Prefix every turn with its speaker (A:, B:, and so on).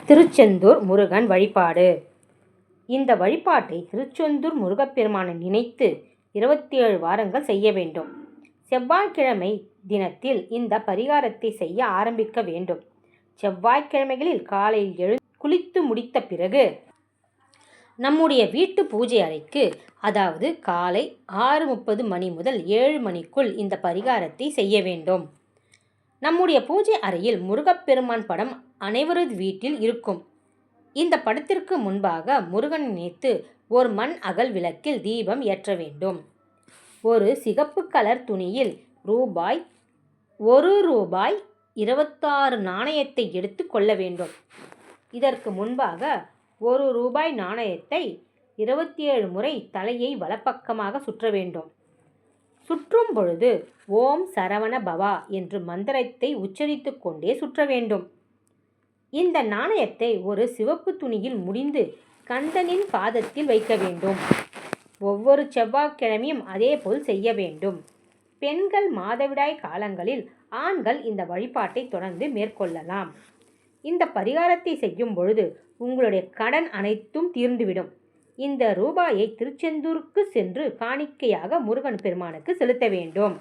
A: திருச்செந்தூர் முருகன் வழிபாடு. இந்த வழிபாட்டை திருச்செந்தூர் முருகப்பெருமானை நினைத்து 27 வாரங்கள் செய்ய வேண்டும். செவ்வாய்க்கிழமை தினத்தில் இந்த பரிகாரத்தை செய்ய ஆரம்பிக்க வேண்டும். செவ்வாய்க்கிழமைகளில் காலையில் குளித்து முடித்த பிறகு நம்முடைய வீட்டு பூஜை அறைக்கு, அதாவது காலை 6:30 மணி முதல் 7 மணிக்குள் இந்த பரிகாரத்தை செய்ய வேண்டும். நம்முடைய பூஜை அறையில் முருகப்பெருமான் படம் அனைவரது வீட்டில் இருக்கும். இந்த படத்திற்கு முன்பாக முருகனை நினைத்து ஒரு மண் அகல் விளக்கில் தீபம் ஏற்ற வேண்டும். ஒரு சிகப்பு கலர் துணியில் ரூபாய் 26 நாணயத்தை எடுத்து கொள்ள வேண்டும். இதற்கு முன்பாக ரூபாய் நாணயத்தை 27 முறை தலையை வலப்பக்கமாக சுற்ற வேண்டும். சுற்றும் பொழுது ஓம் சரவண பவா என்று மந்திரத்தை உச்சரித்து கொண்டே சுற்ற வேண்டும். இந்த நாணயத்தை ஒரு சிவப்பு துணியில் முடிந்து கந்தனின் பாதத்தில் வைக்க வேண்டும். ஒவ்வொரு செவ்வாய்க்கிழமையும் அதேபோல் செய்ய வேண்டும். பெண்கள் மாதவிடாய் காலங்களில் ஆண்கள் இந்த வழிபாட்டை தொடர்ந்து மேற்கொள்ளலாம். இந்த பரிகாரத்தை செய்யும் பொழுது உங்களுடைய கடன் அனைத்தும் தீர்ந்துவிடும். இந்த ரூபாயை திருச்செந்தூருக்கு சென்று காணிக்கையாக முருகன் பெருமானுக்கு செலுத்த வேண்டும்.